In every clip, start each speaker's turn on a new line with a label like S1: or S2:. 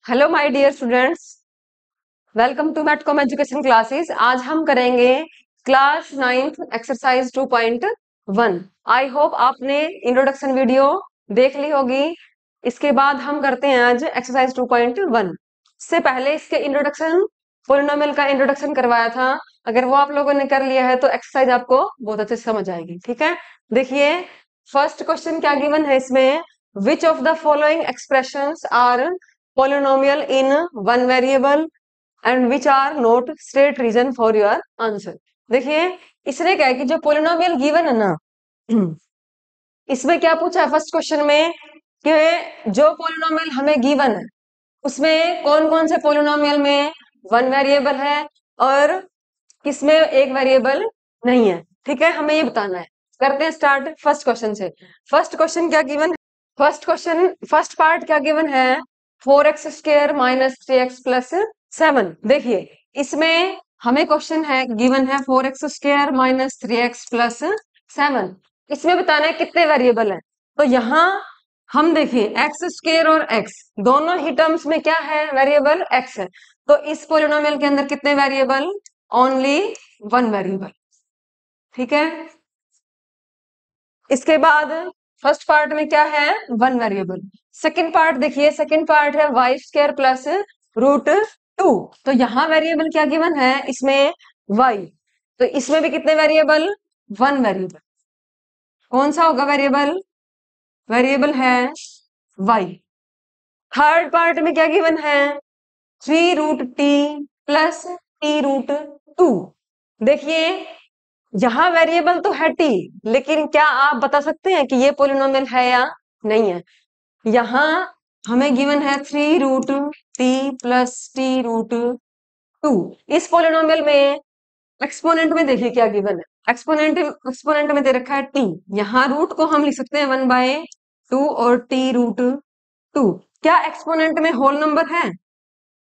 S1: Hello my dear students, welcome to Matcom education classes. आज हम करेंगे class 9th exercise 2.1। I hope आपने introduction video देख ली होगी। इसके बाद हम करते हैं आज एक्सरसाइज 2.1। इससे पहले इसके इंट्रोडक्शन पोलिनोमियल का इंट्रोडक्शन करवाया था। अगर वो आप लोगों ने कर लिया है तो एक्सरसाइज आपको बहुत अच्छे से समझ आएगी। ठीक है, देखिए फर्स्ट क्वेश्चन क्या गिवन है इसमें। Which of the following expressions are polynomial in one variable and which are not state reason for your answer। देखिए इसने क्या है कि जो पोलिनोमियल गिवन है ना, इसमें क्या पूछा है फर्स्ट क्वेश्चन में कि जो पोलिनोमियल हमें गिवन है उसमें कौन कौन से पोलिनोमियल में वन वेरिएबल है और किसमें एक वेरिएबल नहीं है। ठीक है, हमें ये बताना है। करते हैं स्टार्ट फर्स्ट क्वेश्चन से। फर्स्ट क्वेश्चन क्या गिवन है? फर्स्ट पार्ट क्या गिवन है? 4x² minus 3x plus 7। देखिए इसमें हमें क्वेश्चन है गिवन है 4x² माइनस 3x प्लस 7। इसमें बताना है कितने वेरिएबल है। तो यहाँ हम देखिए x² और x दोनों ही टर्म्स में क्या है, वेरिएबल x है। तो इस पोलिनोमियल के अंदर कितने वेरिएबल? Only one variable. ठीक है, इसके बाद फर्स्ट पार्ट में क्या है, वन वेरिएबल। सेकंड पार्ट देखिए, सेकंड पार्ट है y² प्लस √2। तो यहाँ वेरिएबल क्या गिवन है इसमें, y। तो इसमें भी कितने वेरिएबल? One variable. कौन सा होगा वेरिएबल? वेरिएबल है y। थर्ड पार्ट में क्या गिवन है? 3√t plus t√2। देखिए यहाँ वेरिएबल तो है t, लेकिन क्या आप बता सकते हैं कि ये पोलिनोमियल है या नहीं है? यहाँ हमें गिवन है 3√t प्लस t√2। इस पोलिनोमियल में एक्सपोनेंट में देखिए क्या गिवन है। एक्सपोनेंट में दे रखा है t। यहाँ रूट को हम लिख सकते हैं 1/2 और t√2। क्या एक्सपोनेंट में होल नंबर है?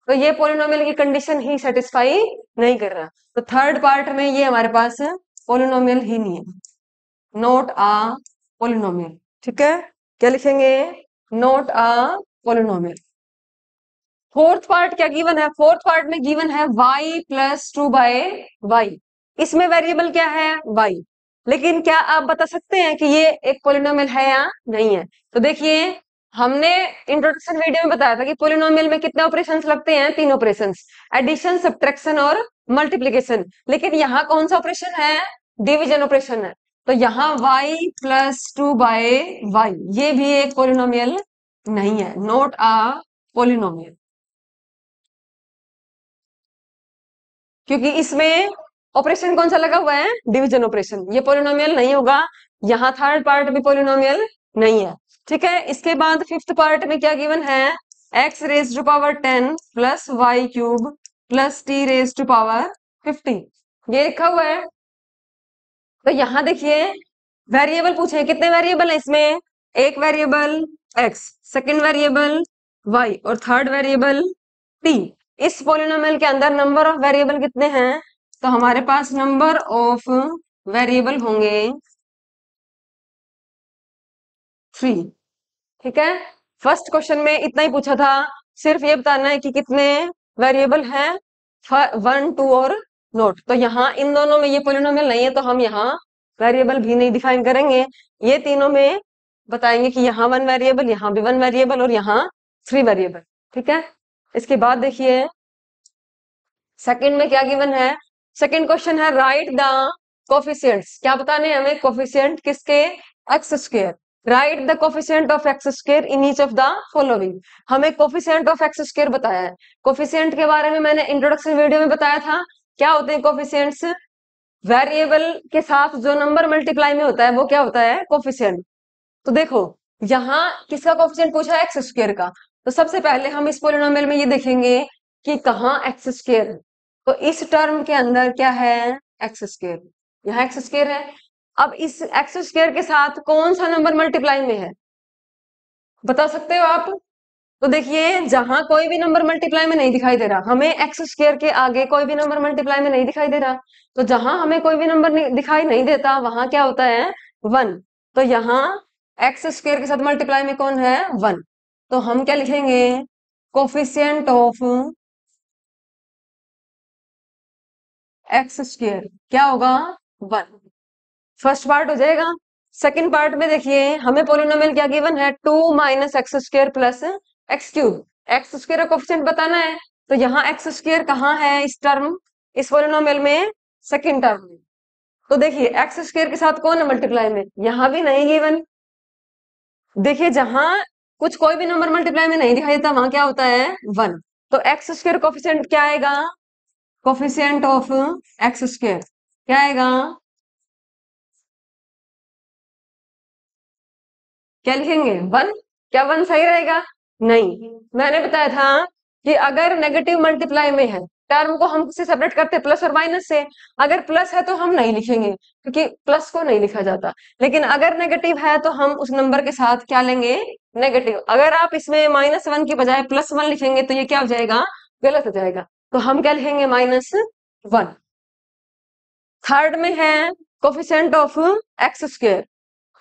S1: तो ये पोलिनोमियल की कंडीशन ही सेटिस्फाई नहीं कर रहा। तो थर्ड पार्ट में ये हमारे पास पोलिनोमियल ही नहीं है, नॉट आ पोलिनोमियल। ठीक है, क्या लिखेंगे? Not a polynomial. Fourth part क्या गिवन है? फोर्थ पार्ट में गिवन है y प्लस 2/y। इसमें वेरिएबल क्या है? y। लेकिन क्या आप बता सकते हैं कि ये एक पोलिनोमियल है या नहीं है? तो देखिए हमने इंट्रोडक्शन वीडियो में बताया था कि पोलिनोमियल में कितने ऑपरेशंस लगते हैं, तीन ऑपरेशंस, एडिशन, सब्ट्रैक्शन और मल्टीप्लीकेशन। लेकिन यहाँ कौन सा ऑपरेशन है? डिवीजन ऑपरेशन है। तो यहाँ y प्लस 2/y ये भी एक पोलिनोमियल नहीं है, नॉट आ पोलिनोमियल। क्योंकि इसमें ऑपरेशन कौन सा लगा हुआ है? Division operation. ये पोलिनोमियल नहीं होगा। यहाँ थर्ड पार्ट भी पोलिनोमियल नहीं है। ठीक है, इसके बाद फिफ्थ पार्ट में क्या गिवन है? x⁻10 plus y³ plus t⁻50 ये लिखा हुआ है। तो यहाँ देखिए वेरिएबल पूछे, कितने वेरिएबल है इसमें? एक variable x, second variable y और थर्ड वेरिएबल t। इस पोलिनोमियल के अंदर नंबर ऑफ वेरिएबल कितने हैं? तो हमारे पास नंबर ऑफ वेरिएबल होंगे 3। ठीक है, फर्स्ट क्वेश्चन में इतना ही पूछा था, सिर्फ ये बताना है कि कितने वेरिएबल हैं, 1, 2 और नोट। तो यहाँ इन दोनों में ये पोलिनोमियल नहीं है तो हम यहाँ वेरिएबल भी नहीं डिफाइन करेंगे। ये तीनों में बताएंगे कि यहाँ वन वेरिएबल, यहाँ भी वन वेरिएबल और यहाँ 3 वेरिएबल। ठीक है, इसके बाद देखिए सेकंड में क्या गिवन है। सेकंड क्वेश्चन है राइट द कोफिशिएंट्स। क्या बताने हैं हमें? कोफिशिएंट किसके? x²। Right the coefficient of x² in each of the following. हमें कोफिशिएंट ऑफ x² बताया है। कोफिशिएंट के बारे में मैंने इंट्रोडक्शन वीडियो में बताया था। क्या होते हैं कोफिशिएंट्स? वेरिएबल के साथ जो नंबर मल्टीप्लाई में होता है वो क्या होता है? कोफिशिएंट। तो देखो यहाँ किसका कोफिशिएंट पूछा है? x² का। तो सबसे पहले हम इस पोलिनोमियल में ये देखेंगे कि कहाँ x² है। तो इस टर्म के अंदर क्या है? x²। यहाँ x² है। अब इस x² के साथ कौन सा नंबर मल्टीप्लाई में है, बता सकते हो आप? तो देखिए जहां कोई भी नंबर मल्टीप्लाई में नहीं दिखाई दे रहा, हमें x² के आगे कोई भी नंबर मल्टीप्लाई में नहीं दिखाई दे रहा। तो जहां हमें कोई भी नंबर दिखाई नहीं देता वहां क्या होता है? 1। तो यहाँ x² के साथ मल्टीप्लाई में कौन है? 1। तो हम क्या लिखेंगे? कोफिशिएंट ऑफ एक्स स्क्वायर क्या होगा 1। फर्स्ट पार्ट हो जाएगा। सेकंड पार्ट में देखिए हमें पोलिनोमियल क्या गिवन है 2 minus x square plus x cube. X square का कोफिशिएंट बताना है तो यहाँ एक्स स्क्वायर कहाँ है इस टर्म इस पोलिनोमियल में सेकंड टर्म में। तो देखिए एक्स स्क्वायर के साथ कौन है मल्टीप्लाई में यहाँ भी नहीं गिवन। देखिए जहां कुछ कोई भी नंबर मल्टीप्लाई में नहीं दिखाई देता वहां क्या होता है 1। तो एक्स स्क्वायर कोफिशिएंट क्या आएगा कोफिशिएंट ऑफ एक्स स्क्वायर क्या आएगा क्या लिखेंगे 1। क्या 1 सही रहेगा नहीं। मैंने बताया था कि अगर नेगेटिव मल्टीप्लाई में है टर्म को हम किससे सेपरेट करते हैं प्लस और माइनस से। अगर प्लस है तो हम नहीं लिखेंगे क्योंकि प्लस को नहीं लिखा जाता। लेकिन अगर नेगेटिव है तो हम उस नंबर के साथ क्या लेंगे नेगेटिव। अगर आप इसमें -1 की बजाय +1 लिखेंगे तो ये क्या हो जाएगा गलत हो जाएगा। तो हम क्या लिखेंगे -1। थर्ड में है कोफिशिएंट ऑफ एक्स स्क्वायर।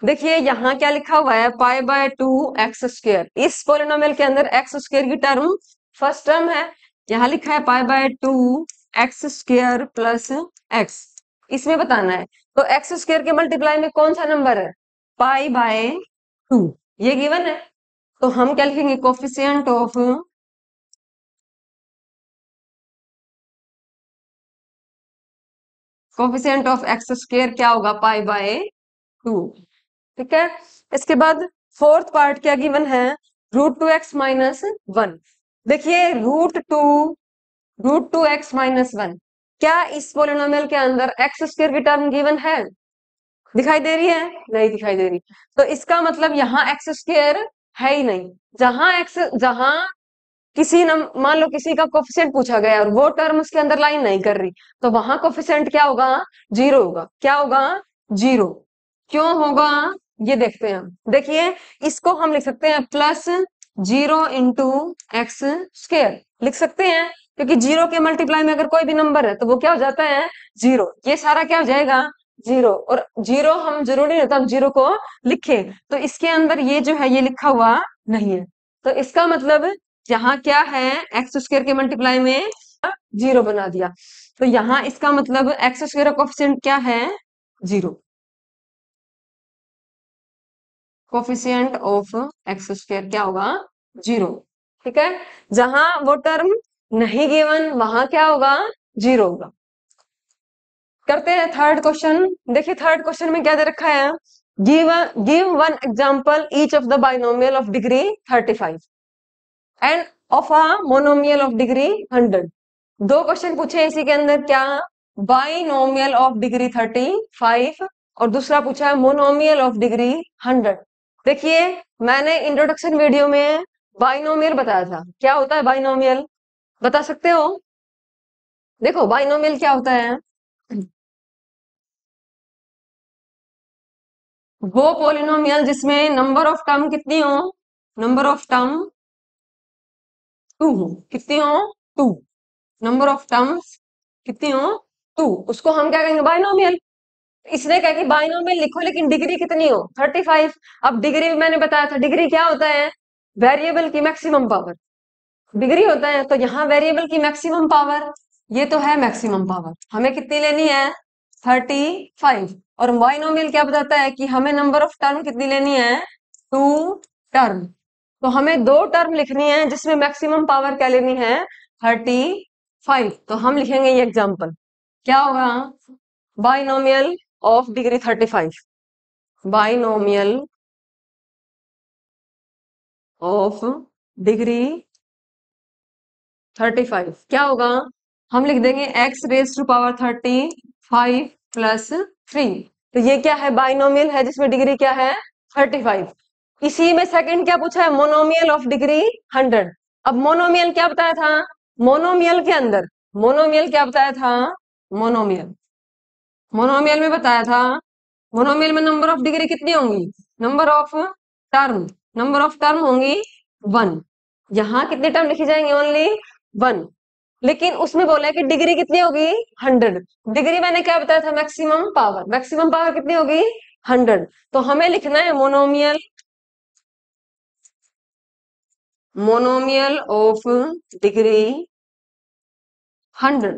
S1: देखिए यहाँ क्या लिखा हुआ है π/2 एक्स स्क्वायर। इस पोलिनोमियल के अंदर एक्स स्क्वायर की टर्म फर्स्ट टर्म है। यहाँ लिखा है π/2 एक्स स्क्वायर प्लस एक्स। इसमें बताना है तो एक्स स्क्वायर के मल्टीप्लाई में कौन सा नंबर है π/2 ये गिवन है। तो हम क्या लिखेंगे कोफिशिएंट ऑफ एक्स स्क्वायर क्या होगा π/2। ठीक है। इसके बाद फोर्थ पार्ट क्या गिवन है √2x-1। देखिए √2x-1 क्या इस पोलिनोमियल के अंदर एक्स स्क्वायर की टर्म गिवन है दिखाई दे रही है नहीं दिखाई दे रही। तो इसका मतलब यहाँ एक्स स्क्वायर है ही नहीं। जहां मान लो किसी का कोफिशिएंट पूछा गया और वो टर्म उसके अंदर लाइन नहीं कर रही तो वहां कोफिशिएंट क्या होगा 0 होगा। क्या होगा 0। क्यों होगा ये देखते हैं हम। देखिए इसको हम लिख सकते हैं +0 इंटू एक्स स्क्वायर लिख सकते हैं क्योंकि 0 के मल्टीप्लाई में अगर कोई भी नंबर है तो वो क्या हो जाता है 0। ये सारा क्या हो जाएगा 0 और 0 हम जरूरी नहीं होता हम 0 को लिखे। तो इसके अंदर ये जो है ये लिखा हुआ नहीं है। तो इसका मतलब यहाँ क्या है एक्स स्क्वायर के मल्टीप्लाई में 0 बना दिया। तो यहाँ इसका मतलब एक्स स्क्वायर का कोफिशिएंट क्या है 0। कोफिशिएंट ऑफ एक्स स्क्वायर क्या होगा 0। ठीक है। जहां वो टर्म नहीं गिवन वहां क्या होगा 0 होगा। करते हैं थर्ड क्वेश्चन। देखिए थर्ड क्वेश्चन में क्या दे रखा है give one example each of the binomial of degree 35 end of a monomial of degree 100। दो क्वेश्चन पूछे हैं इसी के अंदर क्या बाइनोमियल ऑफ डिग्री 35 और दूसरा पूछा है मोनोमियल ऑफ डिग्री 100। देखिए मैंने इंट्रोडक्शन वीडियो में बाइनोमियल बताया था। क्या होता है बाइनोमियल बता सकते हो। देखो बाइनोमियल क्या होता है वो पोलिनोमियल जिसमें नंबर ऑफ टर्म कितनी हो नंबर ऑफ टर्म 2 हो। कितनी हो 2। नंबर ऑफ टर्म्स कितनी हो 2 उसको हम क्या कहेंगे बाइनोमियल। इसने कहा कि बाइनोमियल लिखो लेकिन डिग्री कितनी हो 35। अब डिग्री भी मैंने बताया था डिग्री क्या होता है वेरिएबल की मैक्सिमम पावर डिग्री होता है। तो यहाँ वेरिएबल की मैक्सिमम पावर ये तो है मैक्सिमम पावर हमें कितनी लेनी है 35। और बाइनोमियल क्या बताता है कि हमें नंबर ऑफ टर्म कितनी लेनी है 2 टर्म। तो हमें 2 टर्म लिखनी है जिसमें मैक्सिमम पावर क्या लेनी है 35। तो हम लिखेंगे ये एग्जांपल क्या होगा binomial of degree 35 binomial of degree 35 क्या होगा हम लिख देंगे x⁻³ प्लस 3। तो ये क्या है बाइनोमियल है जिसमें डिग्री क्या है 35। इसी में सेकंड क्या पूछा है मोनोमियल ऑफ डिग्री 100। अब मोनोमियल क्या बताया था मोनोमियल के अंदर मोनोमियल क्या बताया था मोनोमियल मोनोमियल में बताया था मोनोमियल में नंबर ऑफ डिग्री कितनी होंगी टर्म नंबर ऑफ टर्म होंगी 1। यहाँ कितने टर्म लिखी जाएंगे ओनली 1। लेकिन उसमें बोला है कि डिग्री कितनी होगी 100। डिग्री मैंने क्या बताया था मैक्सिमम पावर कितनी होगी 100। तो हमें लिखना है मोनोमियल मोनोमियल ऑफ डिग्री 100।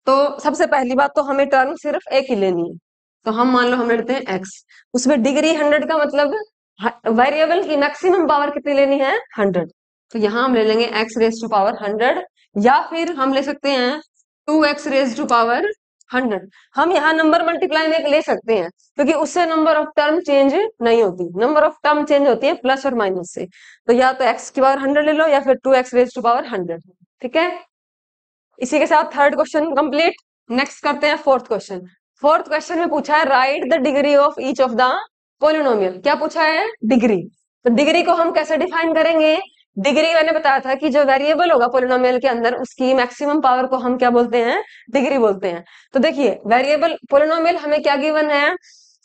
S1: तो सबसे पहली बात तो हमें टर्म सिर्फ एक ही लेनी है। तो हम मान लो हम लेते हैं x, उसमें डिग्री 100 का मतलब वेरिएबल की मैक्सिमम पावर कितनी लेनी है 100। तो यहाँ हम ले लेंगे x रेज टू पावर 100, या फिर हम ले सकते हैं 2x रेज टू पावर 100। हम यहाँ नंबर मल्टीप्लाई में ले सकते हैं क्योंकि उससे नंबर ऑफ टर्म चेंज नहीं होती, नंबर ऑफ टर्म चेंज होती है प्लस और माइनस से। तो या तो x की पावर 100 ले लो या फिर 2x रेज टू पावर 100। ठीक है, इसी के साथ थर्ड क्वेश्चन कंप्लीट। नेक्स्ट करते हैं फोर्थ क्वेश्चन। फोर्थ क्वेश्चन में पूछा है right the degree of each of the polynomial. क्या पूछा है? डिग्री। तो डिग्री को हम कैसे डिफाइन करेंगे? डिग्री मैंने बताया था कि जो वेरिएबल होगा पोलिनोमियल के अंदर उसकी मैक्सिमम पावर को हम क्या बोलते हैं? डिग्री बोलते हैं। तो देखिए वेरिएबल पोलिनोमियल हमें क्या गिवन है?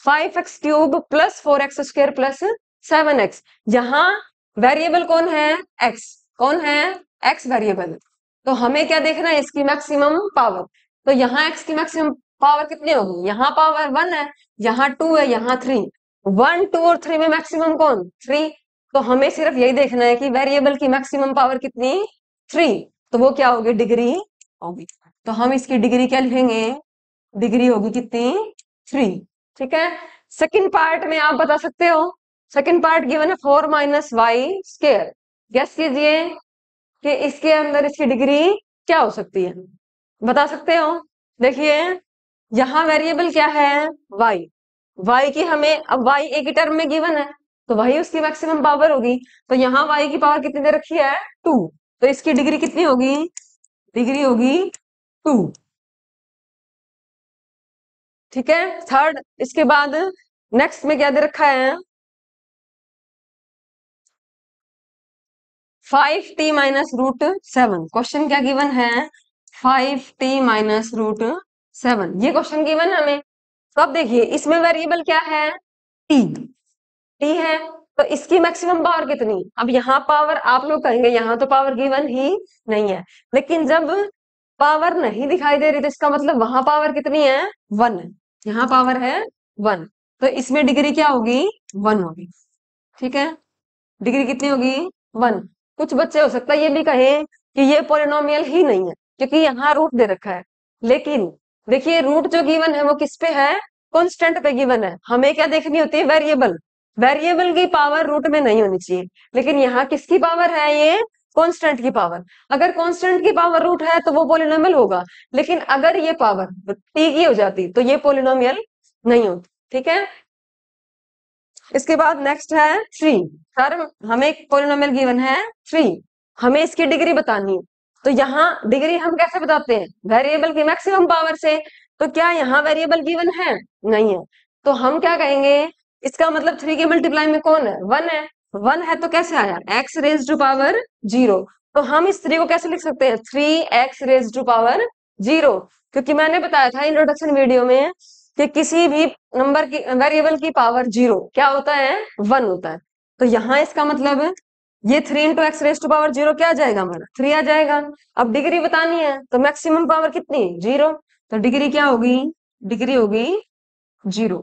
S1: 5x cube plus 4x square plus 7x। यहाँ वेरिएबल कौन है? x। कौन है? x variable. तो हमें क्या देखना है? इसकी मैक्सिमम पावर। तो यहाँ x की मैक्सिमम पावर कितनी होगी? यहाँ पावर 1 है, यहाँ 2 है, यहाँ 3। 1, 2 और 3 में मैक्सिमम कौन? 3। तो हमें सिर्फ यही देखना है कि वेरिएबल की मैक्सिमम पावर कितनी? 3। तो वो क्या होगी? डिग्री होगी। तो हम इसकी डिग्री क्या लिखेंगे? डिग्री होगी कितनी? 3। ठीक है, सेकंड पार्ट में आप बता सकते हो। सेकंड पार्ट गिवन है 4 माइनस वाई स्क्वायर। गेस कीजिए कि इसके अंदर इसकी डिग्री क्या हो सकती है? बता सकते हो? देखिए यहाँ वेरिएबल क्या है? y। y की हमें अब y एक ही टर्म में गिवन है तो वही उसकी मैक्सिमम पावर होगी। तो यहाँ y की पावर कितनी दे रखी है? 2। तो इसकी डिग्री कितनी होगी? डिग्री होगी 2। ठीक है, थर्ड। इसके बाद नेक्स्ट में क्या दे रखा है? 5t minus root 7। क्वेश्चन क्या गिवन है? 5t माइनस रूट 7, ये क्वेश्चन गिवन है हमें। तो अब देखिए इसमें वेरिएबल क्या है? t। t है तो इसकी मैक्सिमम पावर कितनी? अब यहाँ पावर आप लोग कहेंगे यहाँ तो पावर गिवन ही नहीं है, लेकिन जब पावर नहीं दिखाई दे रही तो इसका मतलब वहां पावर कितनी है? 1 है। यहाँ पावर है 1, तो इसमें डिग्री क्या होगी? 1 होगी। ठीक है, डिग्री कितनी होगी? 1। कुछ बच्चे हो सकता है ये भी कहें कि ये पोलिनोमियल ही नहीं है क्योंकि यहाँ रूट दे रखा है। लेकिन देखिए रूट जो गिवन है वो किस पे है? कांस्टेंट पे गिवन है। हमें क्या देखनी होती है? वेरिएबल। वेरिएबल की पावर रूट में नहीं होनी चाहिए, लेकिन यहाँ किसकी पावर है? ये कांस्टेंट की पावर। अगर कांस्टेंट की पावर रूट है तो वो पोलिनोमियल होगा, लेकिन अगर ये पावर टी की हो जाती तो ये पोलिनोमियल नहीं होती। ठीक है, इसके बाद नेक्स्ट है 3। सर हमें एक पोलिनोमियल गिवन है 3, हमें इसकी डिग्री बतानी है। तो यहाँ डिग्री हम कैसे बताते हैं? वेरिएबल की मैक्सिमम पावर से। तो क्या यहाँ वेरिएबल गिवन है? नहीं है। तो हम क्या कहेंगे? इसका मतलब 3 के मल्टीप्लाई में कौन है? 1 है। 1 है तो कैसे आया? x raise to power 0। तो हम इस 3 को कैसे लिख सकते हैं? 3x raise to power 0। क्योंकि मैंने बताया था इंट्रोडक्शन वीडियो में कि किसी भी नंबर की वेरिएबल की पावर 0 क्या होता है? 1 होता है। तो यहाँ इसका मतलब है ये 3 into x raise to power 0 क्या आ जाएगा? हमारा 3 आ जाएगा। अब डिग्री बतानी है तो मैक्सिमम पावर कितनी? 0। तो डिग्री क्या होगी? डिग्री होगी 0।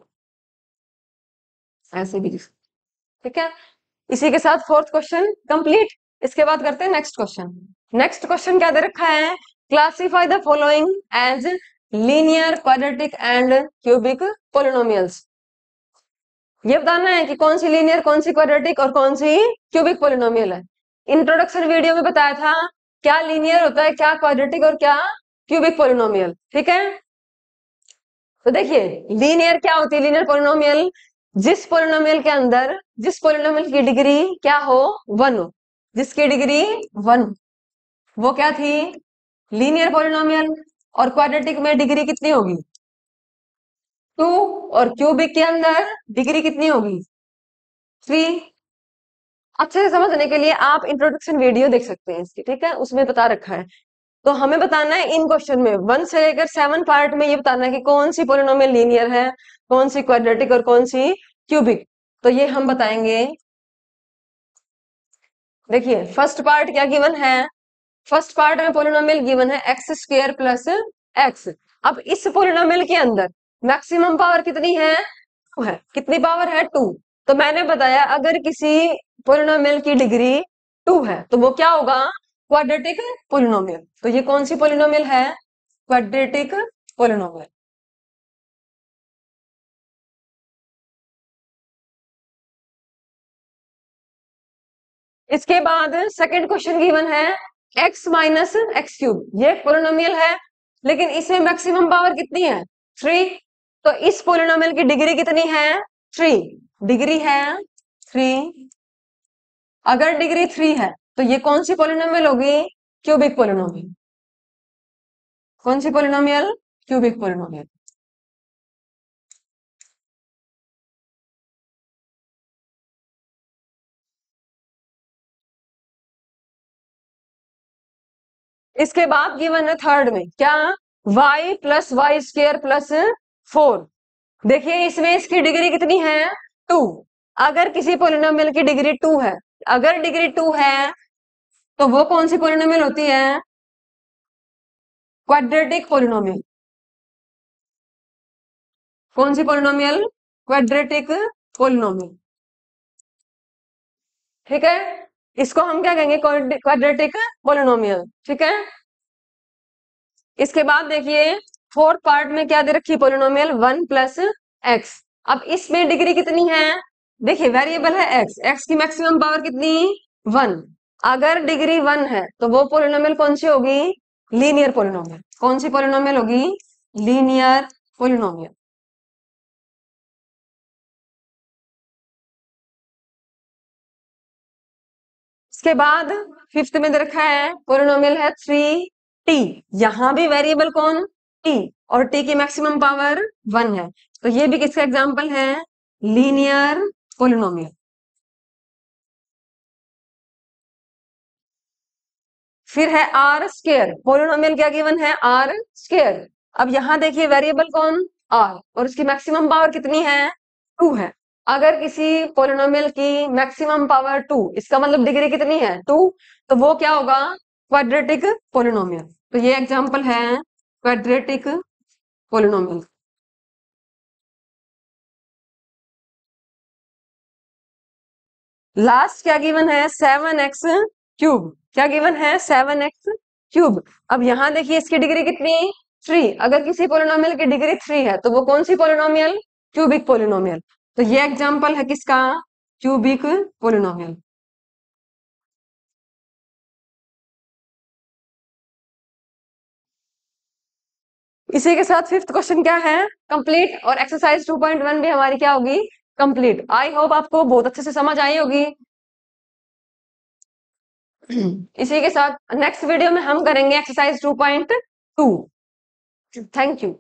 S1: ऐसे भी ठीक है, इसी के साथ फोर्थ क्वेश्चन कंप्लीट। इसके बाद करते हैं नेक्स्ट क्वेश्चन। नेक्स्ट क्वेश्चन क्या दे रखा है? Classify the following as linear, quadratic and cubic polynomials. ये बताना है कि कौन सी लीनियर, कौन सी क्वाड्रेटिक और कौन सी क्यूबिक पोलिनोमियल है। इंट्रोडक्शन वीडियो में बताया था क्या लीनियर होता है, क्या क्वाड्रेटिक और क्या क्यूबिक पोलिनोमियल। ठीक है, तो देखिए लीनियर क्या होती है? लीनियर पोलिनोमियल जिस पोलिनोमियल के अंदर जिस पोलिनोमियल की डिग्री क्या हो? 1 हो। जिसकी डिग्री 1 वो क्या थी? Linear polynomial. और क्वाड्रेटिक में डिग्री कितनी होगी? 2। और क्यूबिक के अंदर डिग्री कितनी होगी? 3। अच्छे से समझने के लिए आप इंट्रोडक्शन वीडियो देख सकते हैं इसकी। ठीक है, उसमें बता रखा है। तो हमें बताना है इन क्वेश्चन में 1 से लेकर 7 पार्ट में ये बताना है कि कौन सी पोलिनोमियल लीनियर है, कौन सी क्वाड्रेटिक और कौन सी क्यूबिक। तो ये हम बताएंगे। देखिए फर्स्ट पार्ट क्या गिवन है? फर्स्ट पार्ट में पोलिनोमियल गिवन है एक्स स्क्वायर प्लस एक्स। अब इस पोलिनोमियल के अंदर मैक्सिमम पावर कितनी है? 2 है। कितनी पावर है? 2। तो मैंने बताया अगर किसी पोलिनोमियल की डिग्री टू है तो वो क्या होगा, क्वाड्रेटिक पोलिनोमियल। तो ये कौन सी पोलिनोमियल है, क्वाड्रेटिक पोलिनोमियल। इसके बाद सेकंड क्वेश्चन गिवन है x माइनस एक्स क्यूब, ये पोलिनोमियल है लेकिन इसमें मैक्सिमम पावर कितनी है, थ्री। तो इस पोलिनोमियल की डिग्री कितनी है, थ्री, डिग्री है थ्री। अगर डिग्री थ्री है तो ये कौन सी पोलिनोमियल होगी, क्यूबिक पोलिनोमियल। कौन सी पोलिनोमियल, क्यूबिक पोलिनोमियल। इसके बाद गिवन है थर्ड में क्या, y plus y square plus four. देखिए इसमें इसकी डिग्री कितनी है, टू। अगर किसी पोलिनोमियल की डिग्री टू है, अगर डिग्री टू है तो वो कौन सी पोलिनोमियल होती है, क्वाड्रेटिक पोलिनोमियल। कौन सी पोलिनोमियल, क्वाड्रेटिक पोलिनोमियल। ठीक है, इसको हम क्या कहेंगे, क्वाड्रेटिक पोलिनोमियल। ठीक है, इसके बाद देखिए फोर्थ पार्ट में क्या दे रखी है, पोलिनोमियल वन प्लस एक्स। अब इसमें डिग्री कितनी है, देखिए वेरिएबल है एक्स, एक्स की मैक्सिमम पावर कितनी, वन। अगर डिग्री वन है तो वो पोलिनोमियल कौन सी होगी, लीनियर पोलिनोमियल। कौन सी पोलिनोमियल होगी, लीनियर पोलिनोमियल। इसके बाद फिफ्थ में दे रखा है पोलिनोमियल है थ्री टी। यहां भी वेरिएबल कौन, टी, और टी की मैक्सिमम पावर वन है। तो ये भी किसका एग्जांपल है, लीनियर पोलिनोमियल। फिर है आर स्केयर, पोलिनोमियल क्या गिवन है, आर स्केयर। अब यहां देखिए वेरिएबल कौन, आर, और उसकी मैक्सिमम पावर कितनी है, टू है। अगर किसी पोलिनोमियल की मैक्सिमम पावर टू, इसका मतलब डिग्री कितनी है, टू, तो वो क्या होगा, क्वाड्रेटिक पोलिनोमियल। तो ये एग्जांपल है क्वाड्रेटिक पोलिनोमियल। लास्ट क्या गिवन है, सेवन एक्स क्यूब। क्या गिवन है, सेवन एक्स क्यूब। अब यहां देखिए इसकी डिग्री कितनी, थ्री। अगर किसी पोलिनोमियल की डिग्री थ्री है तो वो कौन सी पोलिनोमियल, क्यूबिक पोलिनोमियल। तो ये एग्जांपल है किसका, क्यूबिक पोलिनोमियल। इसी के साथ फिफ्थ क्वेश्चन क्या है, कंप्लीट, और एक्सरसाइज 2.1 भी हमारी क्या होगी, कंप्लीट। आई होप आपको बहुत अच्छे से समझ आई होगी। इसी के साथ नेक्स्ट वीडियो में हम करेंगे एक्सरसाइज 2.2। Thank you.